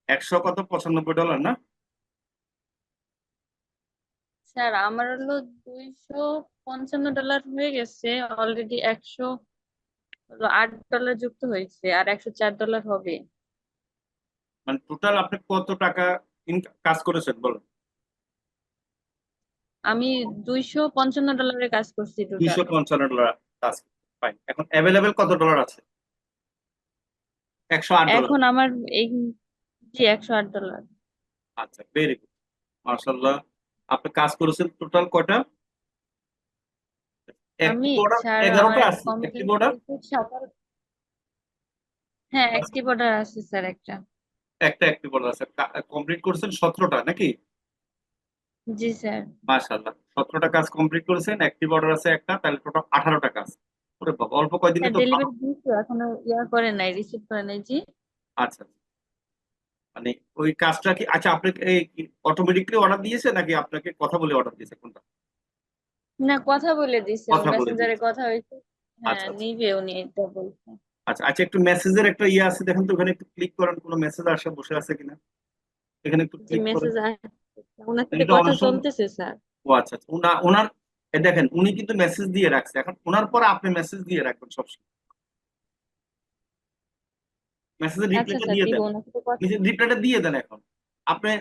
100 কত, $95 না? স্যার আমার হলো $255 হয়ে গেছে অলরেডি। 100 হলো $8 যুক্ত হয়েছে, আর $104 হবে। মানে টোটাল আপনি কত টাকা কাজ করেছেন বলেন? আমি $255 কাজ করছি টোটাল। $255 কাজ। ফাইন, এখন অ্যাভেলেবেল কত ডলার আছে? $108। এখন আমার এই, জি, $108। আচ্ছা, ভেরি গুড, মার্শাল্লাহ। আপনি কাজ করেছেন টোটাল কয়টা? আমি, অ্যাক্টিভ অর্ডার স্যার, আমার 11টা আছে, অ্যাক্টিভ কমপ্লিট অর্ডার। হয়েছে 17। হ্যাঁ, অ্যাক্টিভ অর্ডার আছে স্যার একটা। একটা অ্যাক্টিভ অর্ডার আছে, কমপ্লিট করেছেন 17টা নাকি? জি স্যার। মাশাআল্লাহ, 17টা কাজ কমপ্লিট করেছেন, অ্যাক্টিভ অর্ডার আছে একটা, তাহলে টোটাল 18টা কাজ। ওরে বাবা, অল্প কয়দিনে স্যার তো ভালো। ডেলিভারি দিয়েছি, এখনো করে নাই, রিসিভ করে নাই। জি। আচ্ছা, মানে ওই কাজটা কি, আচ্ছা আপনি এই অটোমেটিকলি অর্ডার দিয়েছে নাকি আপনাকে কথা বলে অর্ডার দিয়েছে, কোনটা? না, কথা বলে দিছে, ও কথা বলে মেসেঞ্জারে দিয়েছে। কথা হয়েছে। হ্যাঁ, আচ্ছা, আচ্ছা, নিবে উনি, এটা বলছে। আচ্ছা, আচ্ছা, একটু মেসেজের একটা ইয়ে আছে, দেখেন তো ওখানে একটু ক্লিক করেন, কোনো মেসেজ আসে বসে আছে কিনা, এখানে একটু জি, ক্লিক করেন। মেসেজ আসছে, ওনার সাথে এটা কথা অনেক সময়, চলতেছে স্যার। ও আচ্ছা, আচ্ছা, ওনার দেখেন উনি কিন্তু মেসেজ দিয়ে রাখছে, এখন ওনার পরে আপনি মেসেজ দিয়ে রাখবেন সবসময়। মেসেজের আচ্ছা রিপ্লাইটা স্যার, দিয়ে দিব দেন, ওনার সাথে কথা। নিজের রিপ্লাইটা দিয়ে দেন এখন। আপনি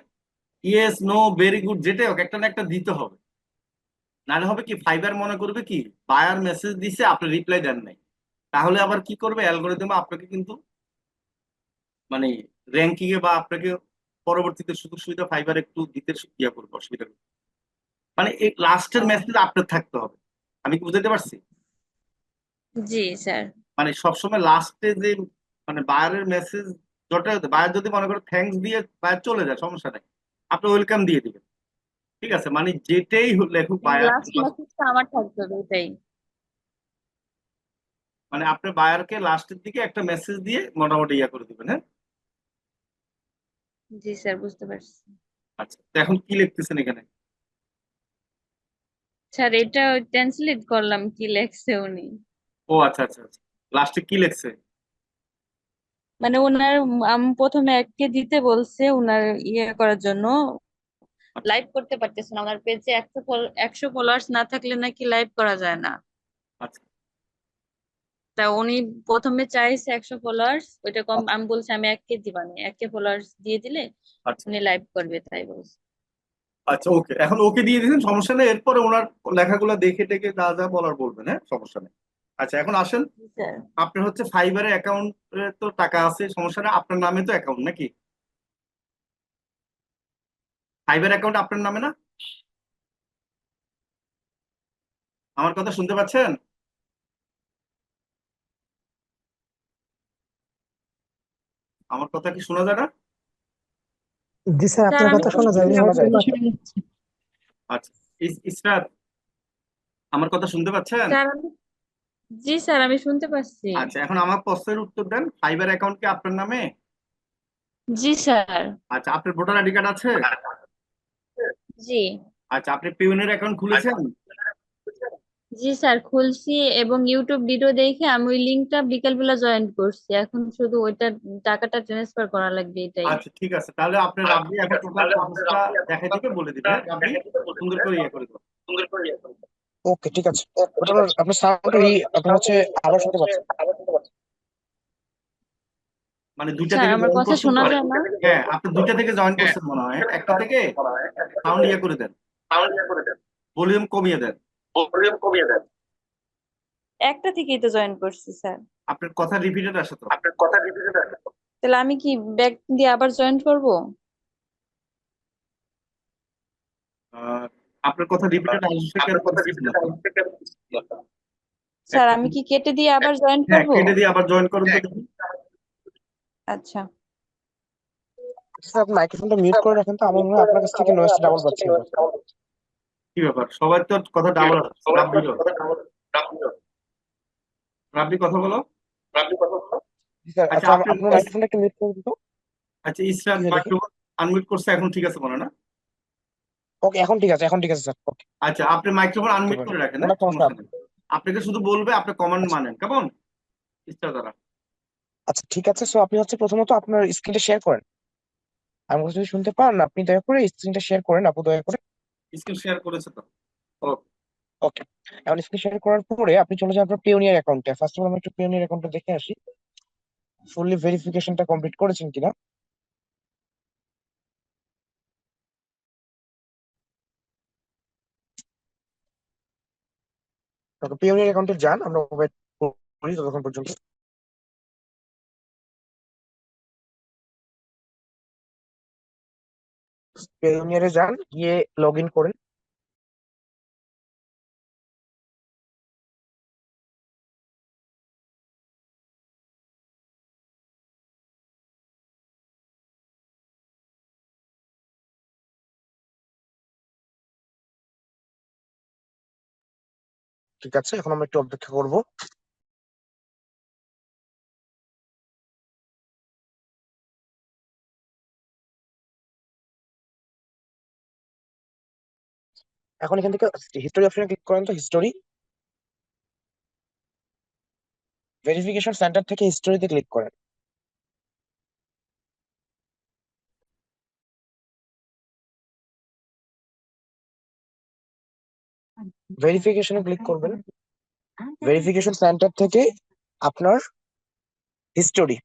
ইয়েস নো ভেরি গুড যেটাই হোক, একটা না একটা দিতে হবে। নাহলে হবে কি, ফাইবার মনে করবে কি বায়ার মেসেজ দিছে আপনি রিপ্লাই দেন নাই, তাহলে আবার কি করবে অ্যালগোরিদম আপনাকে কিন্তু মানে র্যাঙ্কিং এ বা আপনাকে পরবর্তীতে সুযোগ সুবিধা ফাইবার একটু দিতে ইয়া করবে, অসুবিধা করবে। মানে এই লাস্টের ও, মেসেজ আপনার থাকতে হবে। আমি কি বুঝাতে পারছি? জি স্যার। মানে সবসময় লাস্টে যে মানে বায়ারের মেসেজ, যটা বায়ার যদি মনে করে থ্যাঙ্কস দিয়ে বায়ার চলে যায়, সমস্যা নাই, আপনি ওয়েলকাম দিয়ে দিবেন। ঠিক আছে, মানে যেটাই লেখুক বায়ার, লাস্ট মেসেজটা আমার থাকবে হবে, এটাই। মানে আপনি বায়ারকে লাস্টের দিকে একটা মেসেজ দিয়ে মোটামুটি ইয়া করে দিবেন, হ্যাঁ। জি স্যার, বুঝতে পারছি। আচ্ছা, তো এখন কি লিখতেছেন এখানে? স্যার এটা ট্রান্সলেট করলাম, কি লেখছে উনি। ও আচ্ছা, আচ্ছা, আচ্ছা, লাস্টে কি লিখছে? মানে ওনার, প্রথমে এককে দিতে বলছে ওনার ইয়ে করার জন্য। আচ্ছা, লাইভ করতে পারতেছে না, ওনার পেজে 100 ফলোয়ার্স না থাকলে নাকি লাইভ করা যায় না। আচ্ছা, তা উনি প্রথমে চাইছে 100 ফলোয়ার্স, ওইটা কম। আচ্ছা, আমি বলছি আমি 1K দিবানি, 1K ফলোয়ার্স দিয়ে দিলে আচ্ছা, উনি লাইভ করবে, তাই বলছে। আচ্ছা, ওকে, এখন ওকে দিয়ে দিয়েছেন, সমস্যা নেই, এরপরে ওনার লেখাগুলো দেখে টেকে যা যা বলার বলবেন, হ্যাঁ, সমস্যা নেই। আচ্ছা, এখন আসেন, জি স্যার। আপনার হচ্ছে ফাইবারের অ্যাকাউন্টে তো টাকা আছে, সমস্যা নেই, আপনার নামে তো অ্যাকাউন্ট নাকি? ফাইবার অ্যাকাউন্ট আপনার নামে না? আমার কথা শুনতে পাচ্ছেন? আমার কথা কি শোনা যায় না? জি স্যার, স্যার আপনার আমি কথা শোনা যায়, শুনছি, শোনা যায়। আচ্ছা, ইসরাত, আমার কথা শুনতে পাচ্ছেন? স্যার আমি, জি স্যার, আমি শুনতে পাচ্ছি। আচ্ছা, এখন আমার প্রশ্নের উত্তর দেন, ফাইবার অ্যাকাউন্ট কি আপনার নামে? জি স্যার। আচ্ছা, আপনার ভোটার আইডি কার্ড আছে? জি। আচ্ছা, আপনি পিওনের অ্যাকাউন্ট খুলেছেন? জি স্যার, খুলছি। এবং ইউটিউব ভিডিও দেখে আমি ওই লিঙ্কটা বিকেল বেলা জয়েন করছি, এখন শুধু ওইটা টাকাটা ট্রান্সফার করা লাগবে, এটাই। আচ্ছা, ঠিক আছে, তাহলে আপনার রাব্বি এখন টোটাল প্রসেসটা দেখাই দিকে বলে দিবে, হ্যাঁ রাব্বি, সুন্দর করে ইয়ে করে দেবো। ওকে, ঠিক আছে। ওটা আপনার সাউন্ডটা আপনার হচ্ছে আবার শুনতে পাচ্ছেন। মানে দুইটা স্যার থেকে আমার জয়েন কথা করছেন শোনা তো? যায় না? হ্যাঁ, আপনি দুইটা থেকে জয়েন করছেন মনে হয়, হ্যাঁ? একটা থেকে সাউন্ড ইয়ে করে দেন, ভলিউম কমিয়ে দেন। একটা থেকেই তো জয়েন করছি স্যার। আপনার কথা রিপিটেড আসে তো। তাহলে আমি কি ব্যাক দিয়ে আবার জয়েন করব? আহ, আপনার কথা রিপিটেড আসছে কেন বুঝতেছি না তো। স্যার একটা, আমি কি কেটে দিয়ে আবার জয়েন হ্যাঁ, করব? কেটে দিয়ে আবার জয়েন করেন তো দেখি। আচ্ছা। স্যার, আপনি মাইক্রোফোনটা মিউট করে রাখেন তো, আমার মনে হয় আপনার কাছ থেকে নয়েজটা ডাবল পাচ্ছি আমরা। কি ব্যাপার, সবাই তো কথা ডাবল আসছে, রাব্বিরও। রাব্বি কথা বলো। জি স্যার, আচ্ছা, আচ্ছা, আপনি, আপনার মাইক্রোফোনটা একটু মিউট করে দিন তো। আচ্ছা ইসরাত জি স্যার, দেখি। মাইক্রোফোন আনমিউট করছে, এখন ঠিক আছে মনে হয় না? ওকে, এখন ঠিক আছে, এখন ঠিক আছে স্যার। ওকে, আচ্ছা, আপনি মাইক্রোফোন আনমিউট এবার করে রাখেন, হ্যাঁ, অনেক সমস্যা সমস্যা হবে। নেই। আপনাকে শুধু বলবে, আপনি কমান্ড আচ্ছা, মানেন কেমন, ইচ্ছা দ্বারা। আচ্ছা, ঠিক আছে। সো আপনি হচ্ছে প্রথমত আপনার স্ক্রিনটা শেয়ার করেন। আমার কথা যদি শুনতে পান, আপনি দয়া করে স্ক্রিনটা শেয়ার করেন আপু, দয়া করে। স্ক্রিন শেয়ার করেছে তো? ওকে। ওকে, এখন স্ক্রিন শেয়ার করার পরে আপনি চলে যান আপনার পিওনিয়ার অ্যাকাউন্টে। ফার্স্ট অফ অল আমরা একটু পিওনিয়ার অ্যাকাউন্টে দেখে আসি ফুললি ভেরিফিকেশনটা কমপ্লিট করেছেন কিনা। পিওনিয়ার অ্যাকাউন্টে যান, আমরা ওয়েট করি ততক্ষণ পর্যন্ত। পিওনিয়ারে যান, গিয়ে লগ ইন করেন। ঠিক আছে, এখন আমরা একটু অপেক্ষা করব। এখন এখান থেকে হিস্টোরি অপশনে ক্লিক করেন তো, হিস্টোরি। ভেরিফিকেশন সেন্টার থেকে হিস্টোরিতে ক্লিক করেন। ভেরিফিকেশনে ক্লিক করবেন। ভেরিফিকেশন সেন্টার থেকে আপনার হিস্টোরি,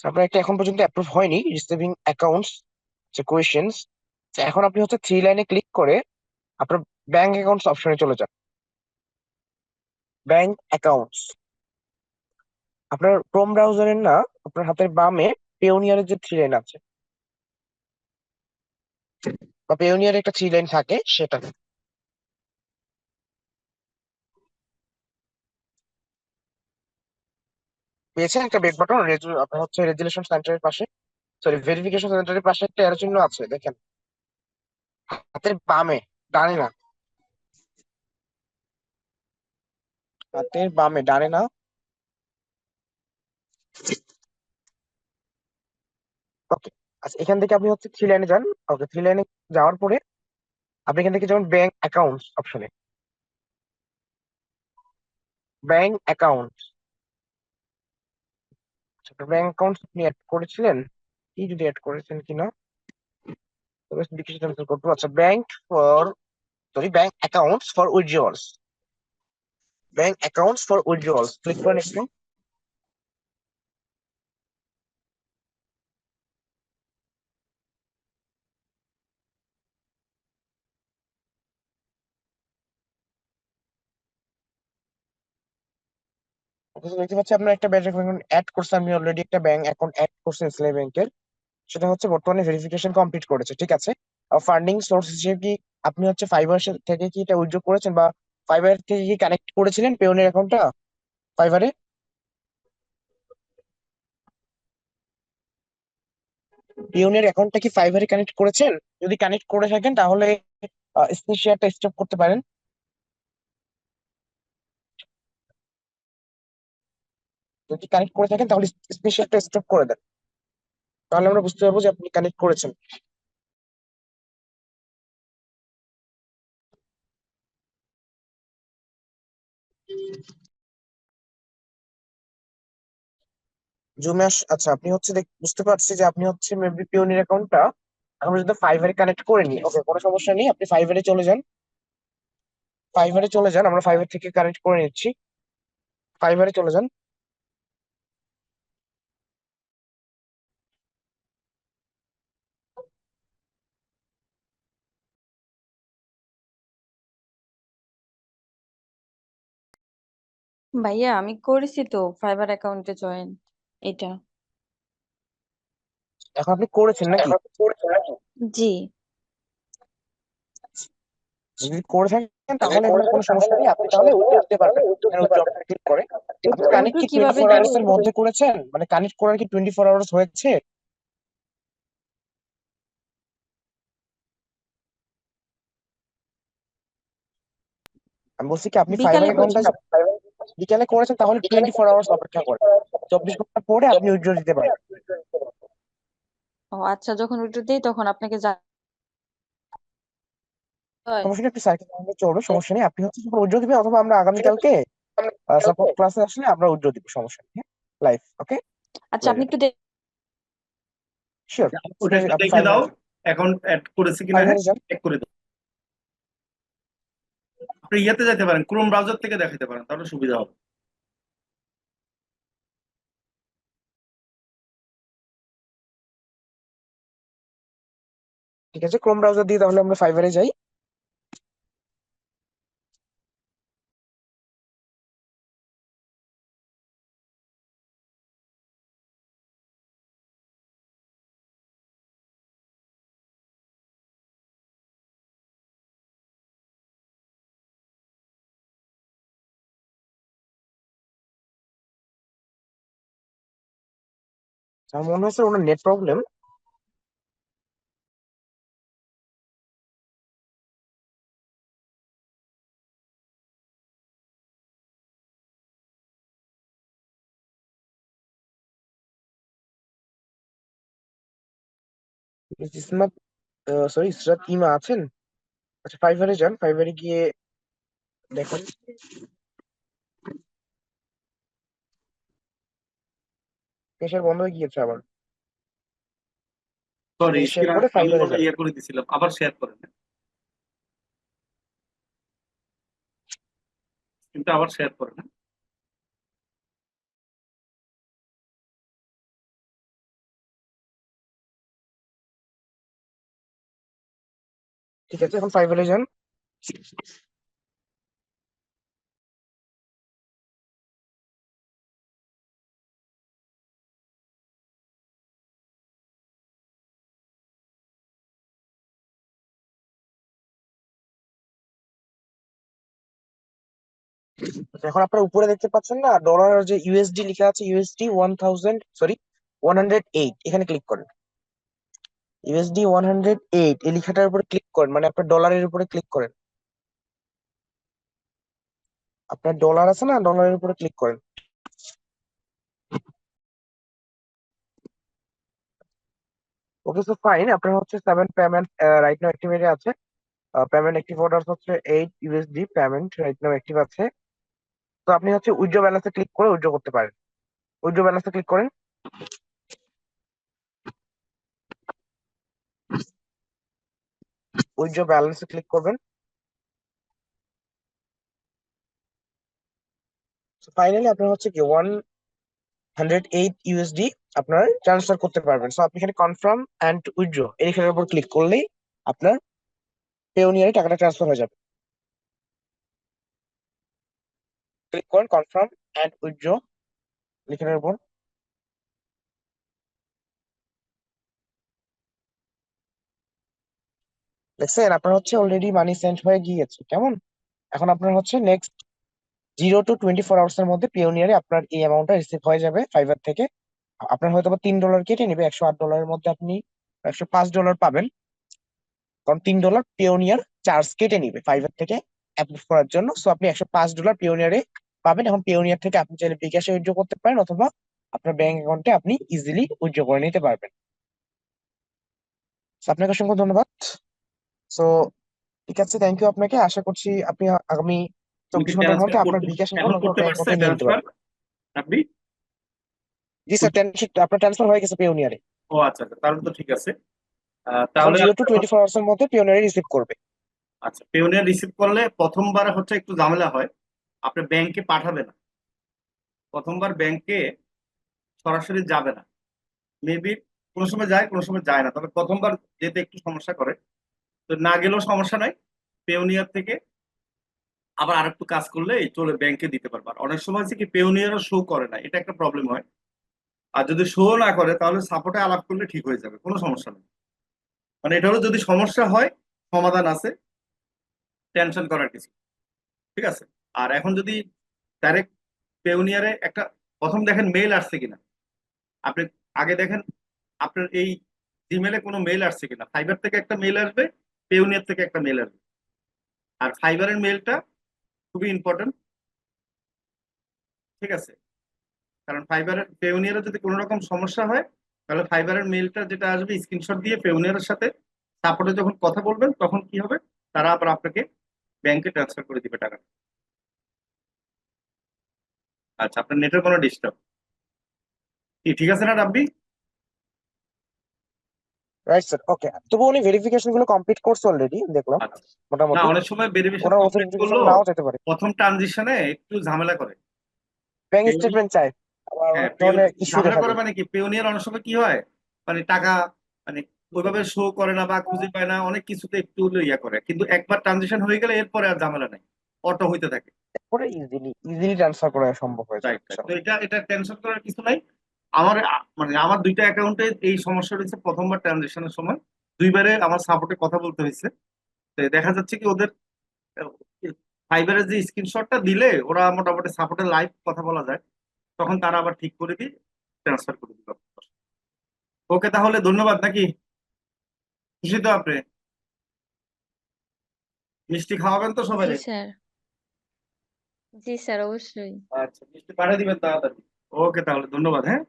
আপনার একটা এখন পর্যন্ত অ্যাপ্রুভ হয়নি রিসিভিং অ্যাকাউন্টস যে কোয়েশ্চেন্স। এখন আপনি হচ্ছে থ্রি লাইনে ক্লিক করে আপনার ব্যাংক অ্যাকাউন্টস অপশনে চলে যান। ব্যাংক অ্যাকাউন্টস আপনার ক্রোম ব্রাউজারের না, আপনার হাতের বামে পেওনিয়ারের যে থ্রি লাইন আছে বা পেওনিয়ারের একটা থ্রি লাইন থাকে সেটা পেয়েছেন। একটা বেক বাটন, আপনার হচ্ছে রেজুলেশন সেন্টারের পাশে, সরি ভেরিফিকেশন সেন্টারের পাশে একটা এরো চিহ্ন আছে, দেখেন হাতের বামে, ডানে না, হাতের বামে, ডানে না। ওকে, আচ্ছা এখান থেকে আপনি হচ্ছে থ্রি লাইনে যান। ওকে, থ্রি লাইনে যাওয়ার পরে আপনি এখান থেকে যেমন ব্যাংক অ্যাকাউন্টস অপশনে, ব্যাংক অ্যাকাউন্ট, ব্যাংক অ্যাকাউন্ট আপনি অ্যাড করেছিলেন কি, যদি অ্যাড করেছেন কিনা তবে লিখে ক্যান্সেল করবো। আচ্ছা, bank for, sorry bank accounts for withdrawals, bank accounts for withdrawals click করেন একটু। অথচ দেখতে পাচ্ছি আপনার একটা ব্যাংক অ্যাকাউন্ট অ্যাড করছে, আমি অলরেডি একটা ব্যাংক অ্যাকাউন্ট অ্যাড করছি ইসলামী ব্যাংকের, সেটা হচ্ছে বর্তমানে ভেরিফিকেশন কমপ্লিট করেছে। ঠিক আছে, ফান্ডিং সোর্স হিসেবে কি আপনি হচ্ছে ফাইবার থেকে কি এটা উইথড্র করেছেন, বা ফাইবার থেকে কি কানেক্ট করেছিলেন পেওনের অ্যাকাউন্টটা ফাইবারে? পিওনের অ্যাকাউন্টটা কি ফাইবারে কানেক্ট করেছেন? যদি কানেক্ট করে থাকেন তাহলে স্ক্রিন শেয়ারটা স্টপ করতে পারেন। যদি কানেক্ট করে থাকেন তাহলে স্ক্রিন শেয়ারটা স্টপ করে দেন, তাহলে আমরা বুঝতে পারবো যে আপনি কানেক্ট করেছেন। জুমে আচ্ছা, আপনি হচ্ছে বুঝতে পারছি যে আপনি হচ্ছে মেবি পিওনির অ্যাকাউন্টটা এখন পর্যন্ত ফাইবারে কানেক্ট করেনি। ওকে, কোনো সমস্যা নেই, আপনি ফাইবারে চলে যান। ফাইবারে চলে যান, আমরা ফাইবার থেকে কানেক্ট করে নিচ্ছি। ফাইবারে চলে যান। ভাইয়া আমি করেছি তো ফাইবার অ্যাকাউন্টে জয়েন এটা। এখন আপনি করেছেন নাকি? জি। যদি করে থাকেন তাহলে এখানে কোনো সমস্যা নেই, আপনি তাহলে উইথড্র দিতে পারবেন। এখানে উইথড্র অপশনে ক্লিক করে আপনি কানেক্ট উইথড্র কি টোয়েন্টি কিভাবে ফোর দিব? আওয়ার্স এর মধ্যে করেছেন, মানে কানেক্ট করার কি 24 আওয়ার্স হয়েছে? আমি বলছি কি আপনি ফাইবার বিকালে অ্যাকাউন্টটা করছি। বিকালে করেছেন তাহলে 24 আওয়ার্স অপেক্ষা করেন, 24 ঘন্টা পরে আপনি উইথড্র দিতে পারবেন। আচ্ছা, যখন উইথড্র দেই তখন আপনাকে হয়। সমস্যা নেই, একটু সার্কেল চলবে, সমস্যা নেই। আপনি হচ্ছে উইথড্র দিবেন, অথবা আমরা আগামীকালকে সাপোর্ট ওকে। ক্লাসে আসলে আমরা উইথড্র দিব, সমস্যা নেই। লাইভ, ওকে, আচ্ছা, আপনি একটু শিওর। ওটা একটু আপনি দেখে দাও অ্যাকাউন্ট অ্যাড করেছে কিনা, হ্যাঁ ফাইবারে যান। চেক করে দাও। আপনি ইয়েতে যেতে পারেন, ক্রোম ব্রাউজার থেকে দেখাতে পারেন, তাহলে সুবিধা হবে। ঠিক আছে, ক্রোম ব্রাউজার দিয়ে তাহলে আমরা ফাইবারে যাই। আমার মনে হচ্ছে ওনার net problem. Ismat, sorry Israt Ima আছেন? আচ্ছা, ফাইবারে যান, ফাইবারে গিয়ে দেখেন, পেশার বন্ধ হয়ে গিয়েছে আবার। সরি, শেয়ার স্ক্রিন করে আমি ফাইবারে মনে যান। হয় ইয়ে করে দিছিলাম, আবার শেয়ার করেন, কিন্তু আবার শেয়ার করেন। ঠিক আছে, এখন ফাইবারে যান। আচ্ছা, এখন আপনারা উপরে দেখতে পাচ্ছেন না ডলার যে ইউএসডি লেখা আছে, ইউএসডি 1000, সরি 108, এখানে ক্লিক করেন। ইউএসডি 108 এই লেখাটার উপরে ক্লিক করেন, মানে আপনার ডলারের উপরে ক্লিক করেন। আপনার ডলার আছে না, ডলারের উপরে ক্লিক করেন। ওকে, সো ফাইন, আপনার হচ্ছে 7 পেমেন্ট রাইট নাও অ্যাক্টিভেটে আছে। পেমেন্ট অ্যাক্টিভ অর্ডার হচ্ছে 8 USD payment right now active আছে। তো আপনি হচ্ছে উইথড্র ব্যালেন্সে ক্লিক করে উইথড্র করতে পারেন। উইথড্র ব্যালেন্সে ক্লিক করেন। উইথড্র ব্যালেন্সে ক্লিক করবেন। ফাইনালি আপনার হচ্ছে কি 108 ইউএসডি আপনার ট্রান্সফার করতে পারবেন। সো আপনি এখানে কনফার্ম অ্যান্ড উইথড্র এই লেখার উপর ক্লিক করলেই আপনার পেওনিয়ারে টাকাটা ট্রান্সফার হয়ে যাবে। ক্লিক করেন কনফার্ম অ্যান্ড উইথড্র লেখার উপর। দেখছেন আপনার হচ্ছে অলরেডি মানি সেন্ড হয়ে গিয়েছে, কেমন? এখন আপনার হচ্ছে নেক্সট 0 to 24 আওয়ার্স এর মধ্যে পিওনিয়ারে আপনার এই অ্যামাউন্টটা রিসিভ হয়ে যাবে ফাইবার থেকে। আপনার হয়তো বা $3 কেটে নিবে, $108 মধ্যে আপনি $105 পাবেন, কারণ $3 পিওনিয়ার চার্জ কেটে নিবে ফাইবার থেকে অ্যাপ্রুভ করার জন্য। সো আপনি $105 পিওনিয়ারে পাবেন। এখন পিওনিয়ার থেকে আপনি চাইলে বিকাশে উইথড্র করতে পারেন, অথবা আপনার ব্যাংক অ্যাকাউন্টে আপনি ইজিলি উইথড্র করে নিতে পারবেন। So, আপনাকে অসংখ্য ধন্যবাদ। সো ঠিক আছে, থ্যাংক ইউ আপনাকে। আশা করছি আপনি আগামী তুমি কি 24 ঘন্টার মধ্যে ট্রান্সফার আপনার করতে, বিকাশ এখন অ্যাকাউন্ট অথবা করতে ব্যাংক পারছে অ্যাকাউন্টে নিয়ে নিতে ট্রান্সফার পারবেন। আপনি? জি স্যার, আপনার ট্রান্সফার হয়ে গেছে পিওনিয়ারে। ও আচ্ছা আচ্ছা, তাহলে তো ঠিক আছে। এখন তাহলে 0 to 24 আওয়ার্স এর মধ্যে পিওনিয়ারে রিসিভ করবে। আচ্ছা, পেওনিয়ার রিসিভ করলে প্রথমবার হচ্ছে একটু ঝামেলা হয়, আপনি ব্যাংকে পাঠাবে না, প্রথমবার ব্যাংকে সরাসরি যাবে না। মেবি কোনো সময় যায়, কোনো সময় যায় না, তবে প্রথমবার যেতে একটু সমস্যা করে। তো না গেলেও সমস্যা নাই, পেওনিয়ার থেকে আবার আরেকটু কাজ করলে চলে ব্যাংকে দিতে পারবে। আর অনেক সময় হচ্ছে কি পেওনিয়ারও শো করে না, এটা একটা প্রবলেম হয়। আর যদি শো না করে তাহলে সাপোর্টে আলাপ করলে ঠিক হয়ে যাবে, কোনো সমস্যা নেই। মানে এটা হলো যদি সমস্যা হয়, সমাধান আছে, টেনশন করার কিছু, ঠিক আছে। আর এখন যদি ডাইরেক্ট পেওনিয়ারে একটা প্রথম দেখেন মেইল আসছে কিনা, আপনি আগে দেখেন আপনার এই জিমেলে কোনো মেইল আসছে কিনা। ফাইবার থেকে একটা মেইল আসবে, পেওনিয়ার থেকে একটা মেইল আসবে। আর ফাইবারের মেইলটা খুবই ইম্পর্টেন্ট, ঠিক আছে। কারণ ফাইবারের পেওনিয়ারে যদি কোনো রকম সমস্যা হয়, তাহলে ফাইবারের মেইলটা যেটা আসবে স্ক্রিনশট দিয়ে পেওনিয়ারের সাথে সাপোর্টে যখন কথা বলবেন তখন কি হবে, তারা আবার আপনাকে ব্যাংকে ট্রান্সফার করে দিবে টাকা। আচ্ছা, আপনার নেটের কোনো ডিস্টার্ব কি ঠিক আছে না রাব্বি? রাইট স্যার, ওকে। তবু উনি ভেরিফিকেশন গুলো কমপ্লিট করছে অলরেডি, দেখলাম আচ্ছা, না মোটামুটি। অনেক সময় ভেরিফিকেশন ওনার কমপ্লিট অথেন্টিকেশন করলো, নাও যেতে পারে, প্রথম ট্রানজিশনে একটু ঝামেলা করে। ব্যাংক পেওনি স্টেটমেন্ট চায়, আবার হ্যাঁ অনেক ধরনের ইস্যু ঝামেলা দেখা করে যায়। মানে কি, পেওনিয়ার অনেক সময় কি হয়, মানে টাকা মানে ওইভাবে শো করে না বা খুঁজে পায় না, অনেক কিছুতে একটু হলো ইয়া করে, কিন্তু একবার ট্রানজিশন হয়ে গেলে এরপরে আর ঝামেলা নাই, অটো হইতে থাকে। পরে ইজিলি ট্রান্সফার করা সম্ভব হয়ে যাবে রাইট রাইট, তো ইনশাআল্লাহ। এটা টেনশন করার কিছু নাই। আমার মানে আমার দুইটা অ্যাকাউন্টে এই সমস্যা হয়েছে, প্রথমবার ট্রানজিশনের সময় দুইবারে আমার সাপোর্টে কথা বলতে হয়েছে। তো দেখা যাচ্ছে কি ওদের ফাইবারের যে স্ক্রিনশটটা দিলে ওরা মোটামুটি সাপোর্টে লাইভ কথা বলা যায়, তখন তারা আবার ঠিক করে দিয়ে ট্রান্সফার করে দিল। ওকে, তাহলে ধন্যবাদ নাকি? খুশি তো আপনি? মিষ্টি খাওয়াবেন তো সবাই? জি স্যার, জি স্যার, অবশ্যই। আচ্ছা, মিষ্টি পাঠিয়ে দিবেন তাড়াতাড়ি। ওকে, তাহলে ধন্যবাদ, হ্যাঁ।